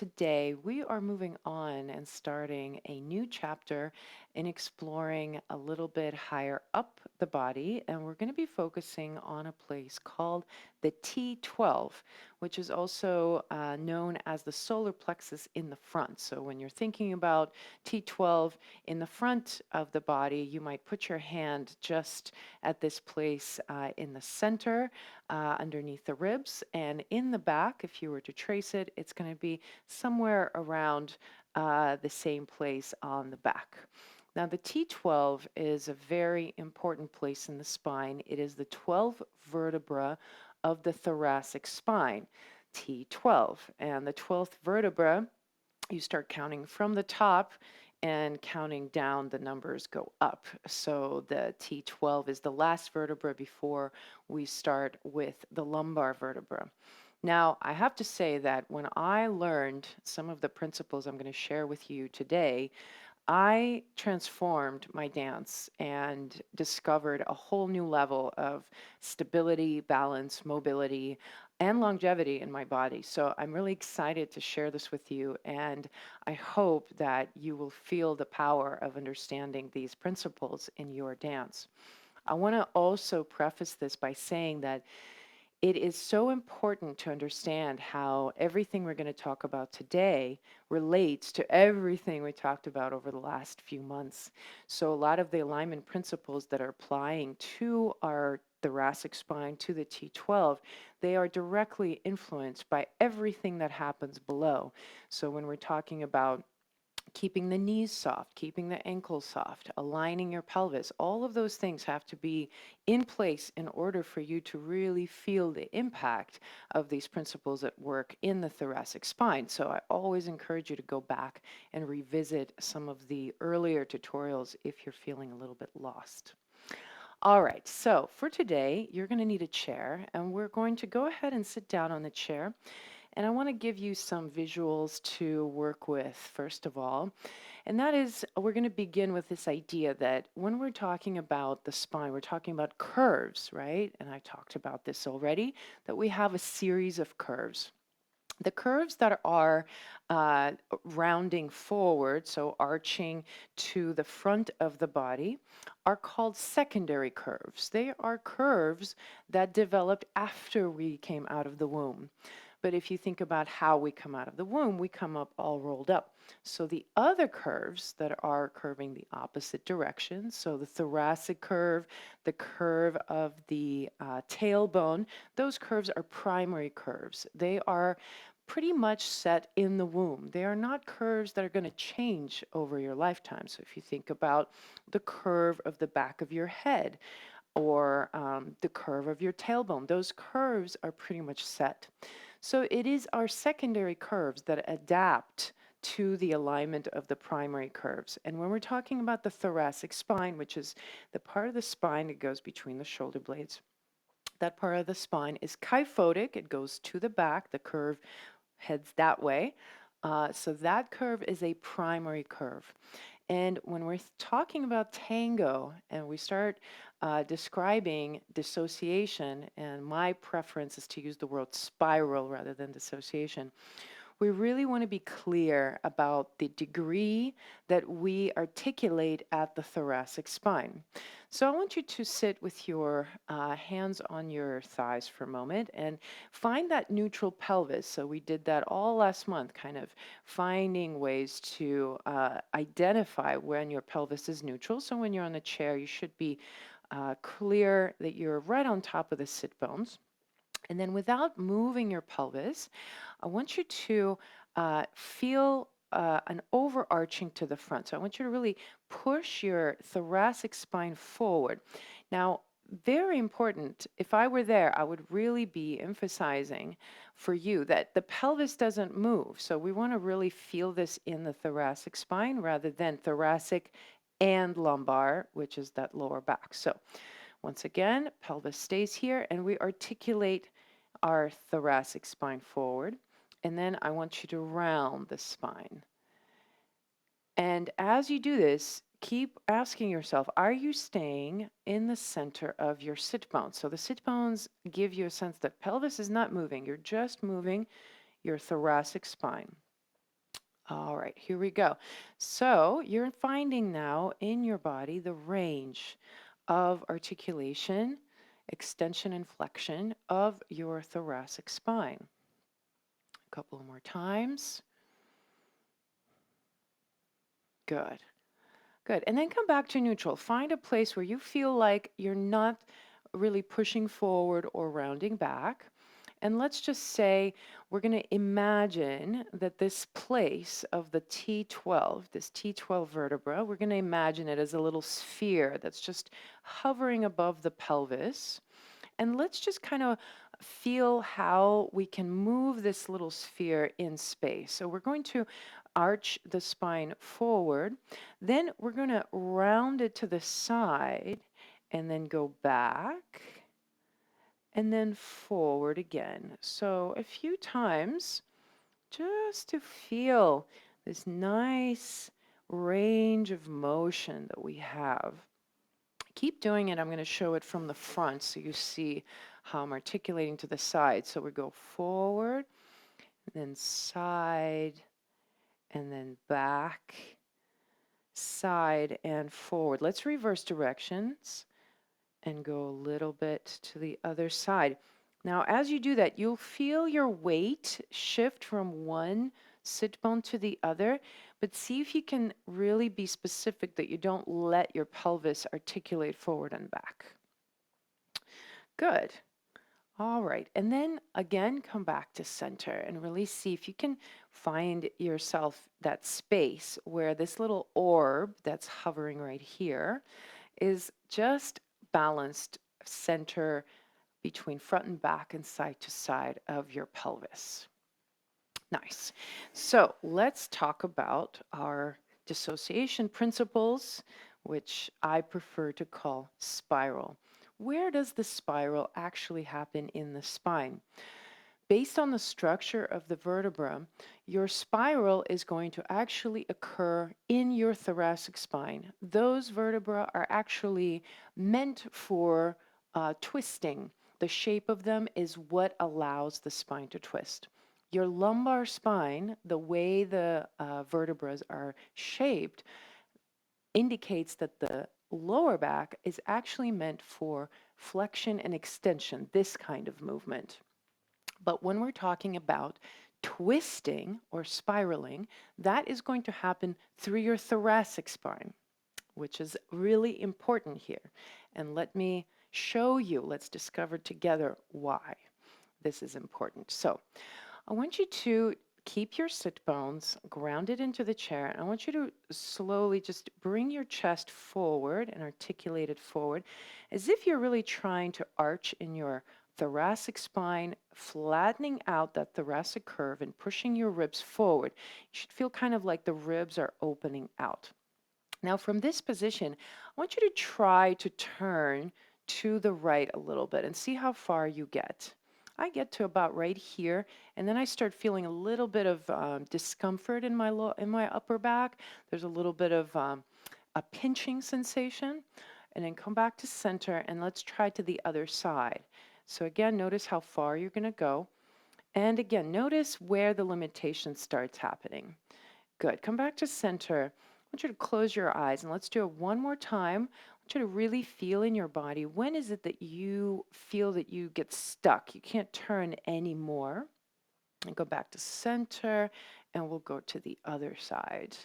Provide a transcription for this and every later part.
today we are moving on and starting a new chapter in exploring a little bit higher up the body, and we're going to be focusing on a place called the T12, which is also known as the solar plexus in the front. So when you're thinking about T12 in the front of the body, you might put your hand just at this place in the center, underneath the ribs, and in the back, if you were to trace it, it's going to be somewhere around the same place on the back. Now, the T12 is a very important place in the spine. It is the 12th vertebra of the thoracic spine, T12. And the 12th vertebra, you start counting from the top, and counting down, the numbers go up. So the T12 is the last vertebra before we start with the lumbar vertebra. Now, I have to say that when I learned some of the principles I'm going to share with you today, I transformed my dance and discovered a whole new level of stability, balance, mobility, and longevity in my body. So I'm really excited to share this with you, and I hope that you will feel the power of understanding these principles in your dance. I want to also preface this by saying that it is so important to understand how everything we're going to talk about today relates to everything we talked about over the last few months. So a lot of the alignment principles that are applying to our thoracic spine, to the T12, they are directly influenced by everything that happens below. So when we're talking about keeping the knees soft, keeping the ankles soft, aligning your pelvis, all of those things have to be in place in order for you to really feel the impact of these principles at work in the thoracic spine. So I always encourage you to go back and revisit some of the earlier tutorials if you're feeling a little bit lost. All right, so for today, you're going to need a chair, and we're going to go ahead and sit down on the chair. And I want to give you some visuals to work with, first of all. And that is, we're going to begin with this idea that when we're talking about the spine, we're talking about curves, right? And I talked about this already, that we have a series of curves. The curves that are rounding forward, so arching to the front of the body, are called secondary curves. They are curves that developed after we came out of the womb. But if you think about how we come out of the womb, we come up all rolled up. So the other curves that are curving the opposite direction, so the thoracic curve, the curve of the tailbone, those curves are primary curves. They are pretty much set in the womb. They are not curves that are going to change over your lifetime. So if you think about the curve of the back of your head, or the curve of your tailbone, those curves are pretty much set. So it is our secondary curves that adapt to the alignment of the primary curves. And when we're talking about the thoracic spine, which is the part of the spine that goes between the shoulder blades, that part of the spine is kyphotic. It goes to the back. The curve heads that way. So that curve is a primary curve. And when we're talking about tango and we start describing dissociation, and my preference is to use the word spiral rather than dissociation, we really want to be clear about the degree that we articulate at the thoracic spine. So I want you to sit with your hands on your thighs for a moment and find that neutral pelvis. So we did that all last month, kind of finding ways to identify when your pelvis is neutral. So when you're on the chair, you should be clear that you're right on top of the sit bones. And then without moving your pelvis, I want you to feel an overarching to the front. So I want you to really push your thoracic spine forward. Now, very important, if I were there, I would really be emphasizing for you that the pelvis doesn't move. So we want to really feel this in the thoracic spine rather than thoracic and lumbar, which is that lower back. So once again, pelvis stays here, and we articulate our thoracic spine forward. And then I want you to round the spine. And as you do this, keep asking yourself, are you staying in the center of your sit bones? So the sit bones give you a sense that pelvis is not moving. You're just moving your thoracic spine. All right, here we go. So you're finding now in your body the range of articulation, extension, and flexion of your thoracic spine. A couple more times. Good. Good. And then come back to neutral. Find a place where you feel like you're not really pushing forward or rounding back. And let's just say we're going to imagine that this place of the T12, this T12 vertebra, we're going to imagine it as a little sphere that's just hovering above the pelvis. And let's just kind of feel how we can move this little sphere in space. So we're going to arch the spine forward. Then we're going to round it to the side and then go back and then forward again. So a few times just to feel this nice range of motion that we have. Keep doing it. I'm going to show it from the front so you see how I'm articulating to the side. So we go forward, then side, and then back, side, and forward. Let's reverse directions and go a little bit to the other side. Now, as you do that, you'll feel your weight shift from one sit bone to the other, but see if you can really be specific that you don't let your pelvis articulate forward and back. Good. All right. And then again, come back to center and really see if you can find yourself that space where this little orb that's hovering right here is just balanced center between front and back and side to side of your pelvis. Nice. So let's talk about our dissociation principles, which I prefer to call spiral. Where does the spiral actually happen in the spine? Based on the structure of the vertebra, your spiral is going to actually occur in your thoracic spine. Those vertebrae are actually meant for twisting. The shape of them is what allows the spine to twist. Your lumbar spine, the way the vertebrae are shaped, indicates that the lower back is actually meant for flexion and extension, this kind of movement. But when we're talking about twisting or spiraling, that is going to happen through your thoracic spine, which is really important here. And let me show you, let's discover together why this is important. So I want you to keep your sit bones grounded into the chair. And I want you to slowly just bring your chest forward and articulate it forward as if you're really trying to arch in your thoracic spine, flattening out that thoracic curve and pushing your ribs forward. You should feel kind of like the ribs are opening out. Now from this position, I want you to try to turn to the right a little bit and see how far you get. I get to about right here, and then I start feeling a little bit of discomfort in my upper back. There's a little bit of a pinching sensation, and then come back to center, and let's try to the other side. So again, notice how far you're going to go. And again, notice where the limitation starts happening. Good. Come back to center. I want you to close your eyes, and let's do it one more time. I want you to really feel in your body. When is it that you feel that you get stuck? You can't turn anymore. And go back to center, and we'll go to the other side.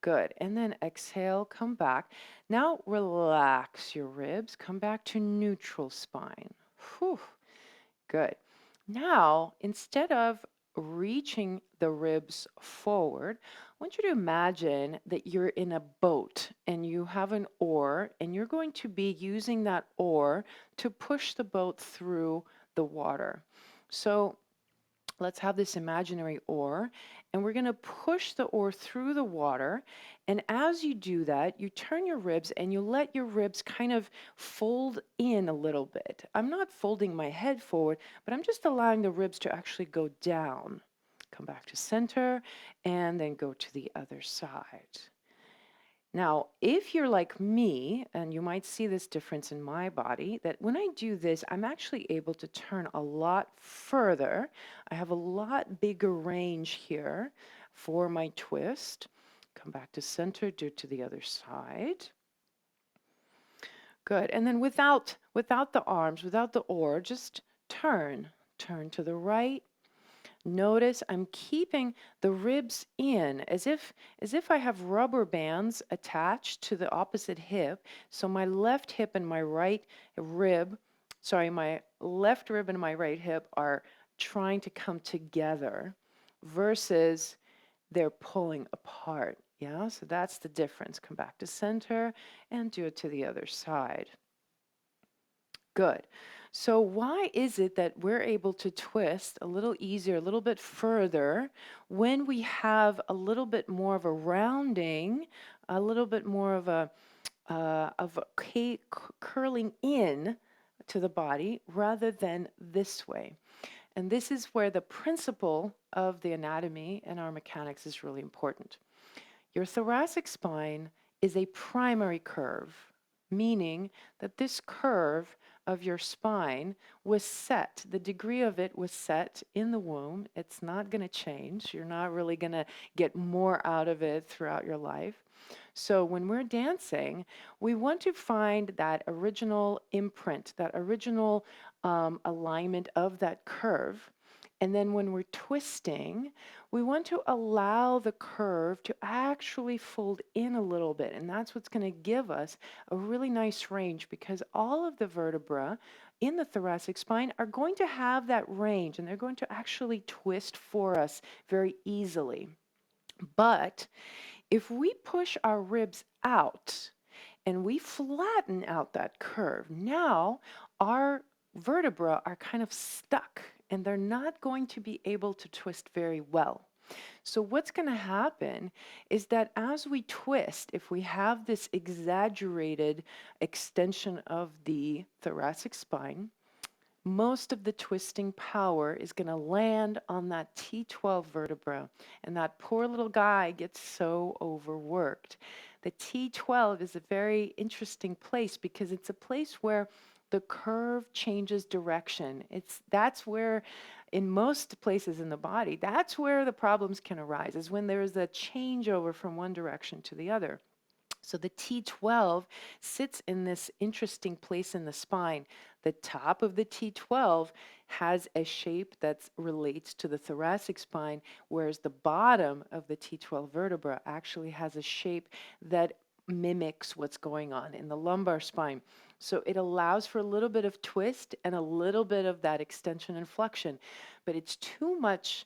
Good. And then exhale, come back. Now relax your ribs. Come back to neutral spine. Whew. Good. Now, instead of reaching the ribs forward, I want you to imagine that you're in a boat and you have an oar, and you're going to be using that oar to push the boat through the water. So let's have this imaginary oar, and we're going to push the oar through the water. And as you do that, you turn your ribs and you let your ribs kind of fold in a little bit. I'm not folding my head forward, but I'm just allowing the ribs to actually go down. Come back to center and then go to the other side. Now, if you're like me, and you might see this difference in my body, that when I do this, I'm actually able to turn a lot further. I have a lot bigger range here for my twist. Come back to center, do it to the other side. Good. And then without the arms, without the oar, just turn. Turn to the right. Notice I'm keeping the ribs in as if I have rubber bands attached to the opposite hip. So my left hip and my right rib, my left rib and my right hip are trying to come together versus they're pulling apart. Yeah, so that's the difference. Come back to center and do it to the other side. Good. So why is it that we're able to twist a little easier, a little bit further when we have a little bit more of a rounding, a little bit more of a curling in to the body rather than this way? And this is where the principle of the anatomy and our mechanics is really important. Your thoracic spine is a primary curve, meaning that this curve of your spine was set, the degree of it was set in the womb. It's not going to change. You're not really going to get more out of it throughout your life. So when we're dancing, we want to find that original imprint, that original alignment of that curve. And then when we're twisting, we want to allow the curve to actually fold in a little bit. And that's what's going to give us a really nice range, because all of the vertebra in the thoracic spine are going to have that range, and they're going to actually twist for us very easily. But if we push our ribs out and we flatten out that curve, now our vertebrae are kind of stuck and they're not going to be able to twist very well. So what's going to happen is that as we twist, if we have this exaggerated extension of the thoracic spine, most of the twisting power is going to land on that T12 vertebra, and that poor little guy gets so overworked. The T12 is a very interesting place because it's a place where the curve changes direction. That's where, in most places in the body, that's where the problems can arise, is when there is a changeover from one direction to the other. So the T12 sits in this interesting place in the spine. The top of the T12 has a shape that relates to the thoracic spine, whereas the bottom of the T12 vertebra actually has a shape that mimics what's going on in the lumbar spine. So it allows for a little bit of twist and a little bit of that extension and flexion, but it's too much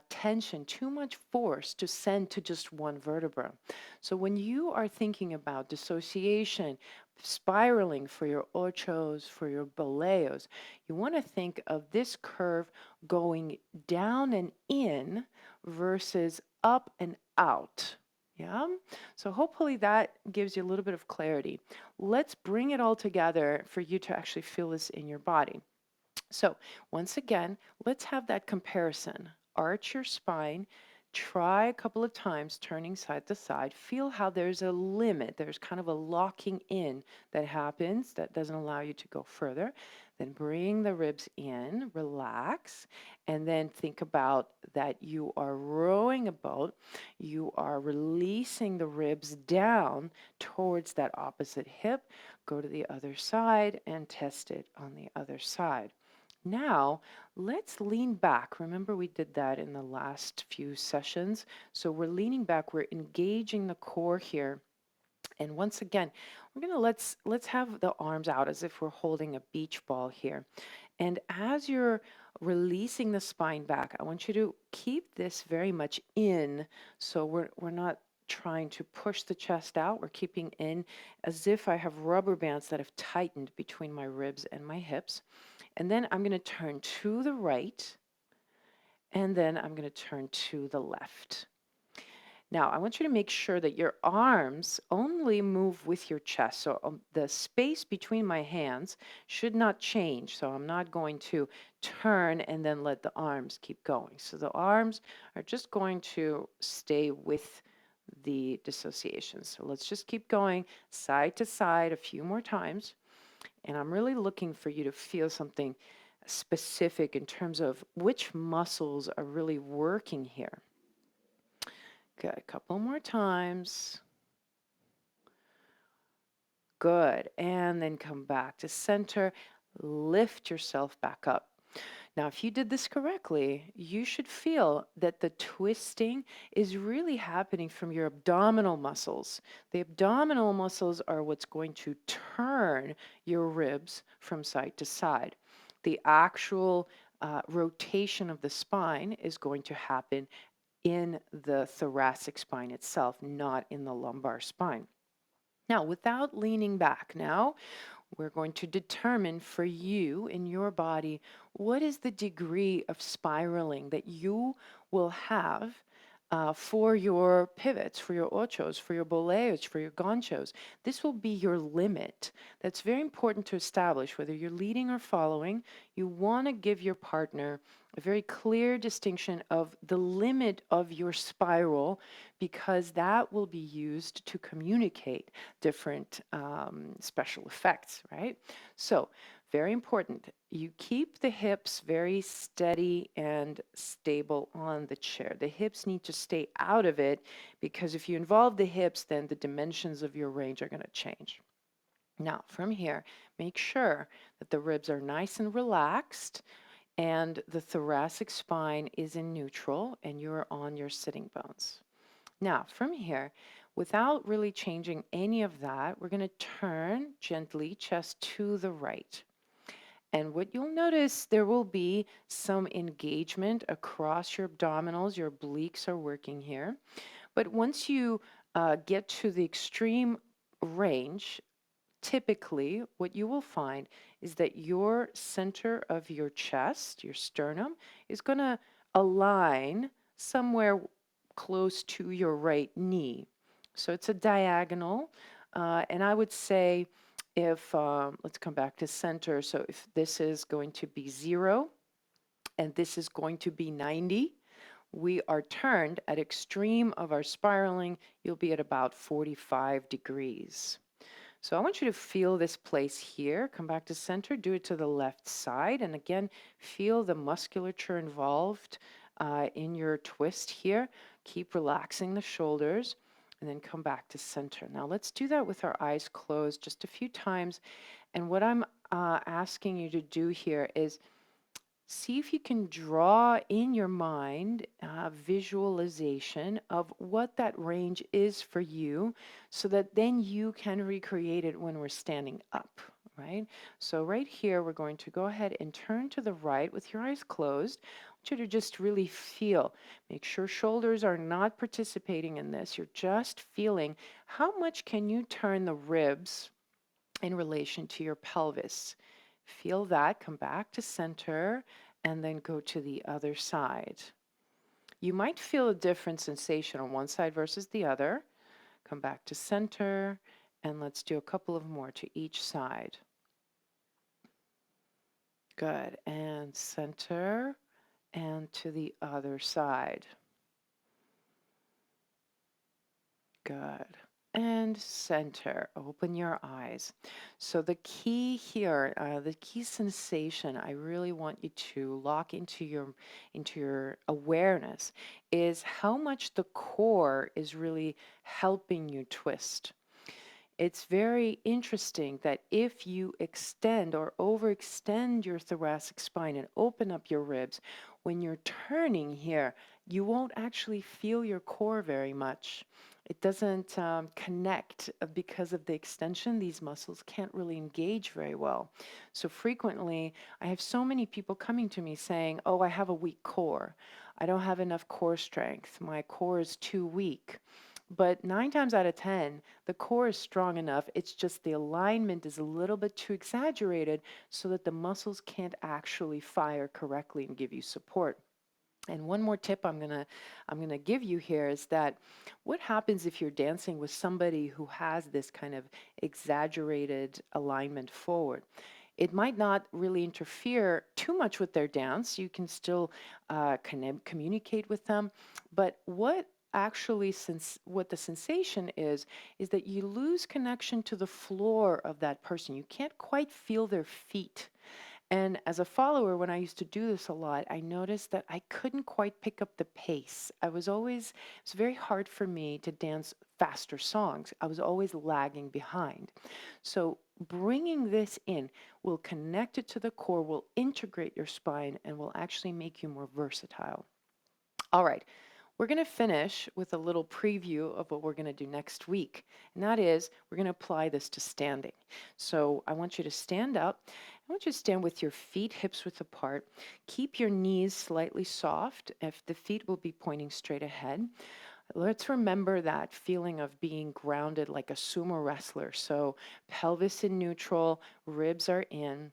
tension, too much force to send to just one vertebra. So when you are thinking about dissociation, spiraling for your ochos, for your boleos, you want to think of this curve going down and in versus up and out. Yeah. So hopefully that gives you a little bit of clarity. Let's bring it all together for you to actually feel this in your body. So once again, let's have that comparison. Arch your spine, try a couple of times turning side to side. Feel how there's a limit. There's kind of a locking in that happens that doesn't allow you to go further. Then bring the ribs in, relax, and then think about that you are rowing a boat. You are releasing the ribs down towards that opposite hip. Go to the other side and test it on the other side. Now, let's lean back. Remember, we did that in the last few sessions. So we're leaning back, we're engaging the core here. And once again, we're gonna let's have the arms out as if we're holding a beach ball here. And as you're releasing the spine back, I want you to keep this very much in. So we're not trying to push the chest out. We're keeping in as if I have rubber bands that have tightened between my ribs and my hips. And then I'm going to turn to the right, and then I'm going to turn to the left. Now, I want you to make sure that your arms only move with your chest. So the space between my hands should not change. So I'm not going to turn and then let the arms keep going. So the arms are just going to stay with the dissociation. So let's just keep going side to side a few more times. And I'm really looking for you to feel something specific in terms of which muscles are really working here. Good, a couple more times. Good, and then come back to center. Lift yourself back up. Now, if you did this correctly, you should feel that the twisting is really happening from your abdominal muscles. The abdominal muscles are what's going to turn your ribs from side to side. The actual rotation of the spine is going to happen in the thoracic spine itself, not in the lumbar spine. Now, without leaning back now, we're going to determine for you in your body what is the degree of spiraling that you will have for your pivots, for your ochos, for your boleos, for your ganchos. This will be your limit. That's very important to establish, whether you're leading or following. You want to give your partner a very clear distinction of the limit of your spiral, because that will be used to communicate different special effects, right? So very important. You keep the hips very steady and stable on the chair. The hips need to stay out of it, because if you involve the hips, then the dimensions of your range are going to change. Now, from here, make sure that the ribs are nice and relaxed and the thoracic spine is in neutral and you're on your sitting bones. Now, from here, without really changing any of that, we're going to turn gently chest to the right. And what you'll notice, there will be some engagement across your abdominals. Your obliques are working here. But once you get to the extreme range, typically what you will find is that your center of your chest, your sternum, is going to align somewhere close to your right knee. So it's a diagonal. And I would say if, let's come back to center. So if this is going to be 0 and this is going to be 90, we are turned at extreme of our spiraling, you'll be at about 45 degrees. So I want you to feel this place here. Come back to center, do it to the left side. And again, feel the musculature involved in your twist here. Keep relaxing the shoulders and then come back to center. Now let's do that with our eyes closed just a few times. And what I'm asking you to do here is see if you can draw in your mind visualization of what that range is for you, so that then you can recreate it when we're standing up, right? So right here, we're going to go ahead and turn to the right with your eyes closed. I want you to just really feel. Make sure shoulders are not participating in this. You're just feeling how much can you turn the ribs in relation to your pelvis. Feel that, come back to center, and then go to the other side. You might feel a different sensation on one side versus the other. Come back to center, and let's do a couple of more to each side. Good, and center, and to the other side. Good. And center, open your eyes. So the key here, the key sensation I really want you to lock into your awareness is how much the core is really helping you twist. It's very interesting that if you extend or overextend your thoracic spine and open up your ribs, when you're turning here, you won't actually feel your core very much. It doesn't connect because of the extension. These muscles can't really engage very well. So frequently, I have so many people coming to me saying, oh, I have a weak core. I don't have enough core strength. My core is too weak. But 9 times out of 10, the core is strong enough. It's just the alignment is a little bit too exaggerated so that the muscles can't actually fire correctly and give you support. And one more tip I'm gonna give you here is that what happens if you're dancing with somebody who has this kind of exaggerated alignment forward? It might not really interfere too much with their dance. You can still communicate with them. But what actually, since what the sensation is that you lose connection to the floor of that person. You can't quite feel their feet. And as a follower, when I used to do this a lot, I noticed that I couldn't quite pick up the pace. It was very hard for me to dance faster songs. I was always lagging behind. So bringing this in will connect it to the core, will integrate your spine, and will actually make you more versatile. All right, we're going to finish with a little preview of what we're going to do next week. And that is, we're going to apply this to standing. So I want you to stand up. I want you to stand with your feet hips width apart. Keep your knees slightly soft. If the feet will be pointing straight ahead. Let's remember that feeling of being grounded like a sumo wrestler. So pelvis in neutral, ribs are in.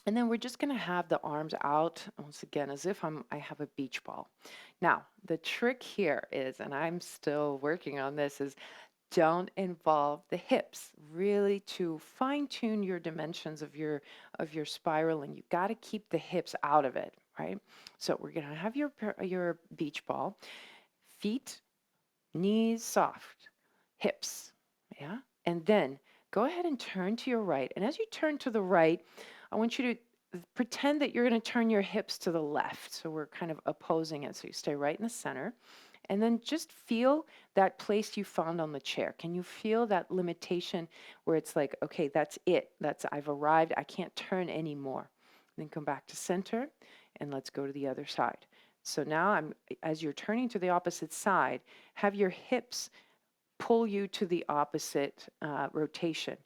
And then we're just going to have the arms out once again as if I have a beach ball. Now, the trick here is, and I'm still working on this, is don't involve the hips. Really to fine tune your dimensions of your spiraling, you got to keep the hips out of it, right? So we're going to have your beach ball, feet, knees soft, hips, yeah? And then go ahead and turn to your right. And as you turn to the right, I want you to pretend that you're going to turn your hips to the left. So we're kind of opposing it. So you stay right in the center. And then just feel that place you found on the chair. Can you feel that limitation where it's like, okay, that's it. I've arrived. I can't turn anymore. Then come back to center and let's go to the other side. So now as you're turning to the opposite side, have your hips pull you to the opposite rotation.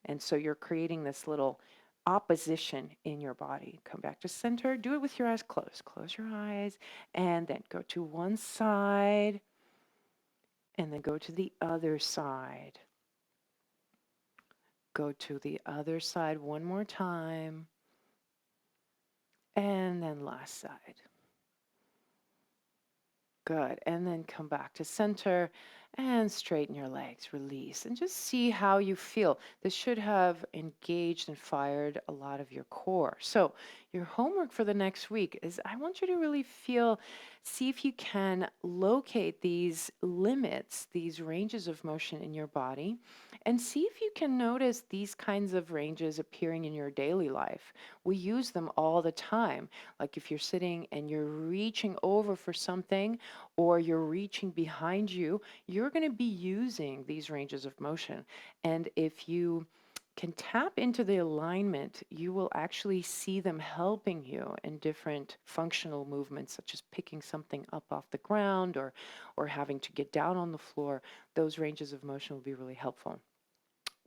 And so you're creating this little opposition in your body. Come back to center. Do it with your eyes closed. Close your eyes and then go to one side and then go to the other side. Go to the other side one more time. And then last side. Good. And then come back to center and straighten your legs, release, and just see how you feel. This should have engaged and fired a lot of your core. So your homework for the next week is I want you to really see if you can locate these limits, these ranges of motion in your body, and see if you can notice these kinds of ranges appearing in your daily life. We use them all the time. Like if you're sitting and you're reaching over for something, or you're reaching behind you, you're going to be using these ranges of motion. And if you can tap into the alignment, you will actually see them helping you in different functional movements, such as picking something up off the ground or having to get down on the floor. Those ranges of motion will be really helpful.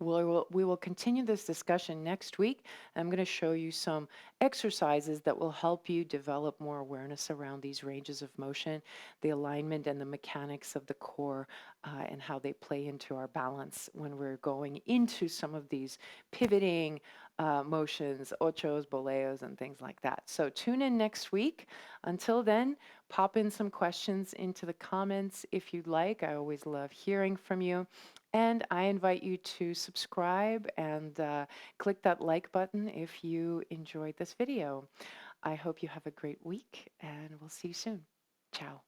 We will continue this discussion next week. I'm going to show you some exercises that will help you develop more awareness around these ranges of motion, the alignment and the mechanics of the core, and how they play into our balance when we're going into some of these pivoting motions, ochos, boleos, and things like that. So tune in next week. Until then, pop in some questions into the comments if you'd like. I always love hearing from you. And I invite you to subscribe and click that like button if you enjoyed this video. I hope you have a great week and we'll see you soon. Ciao.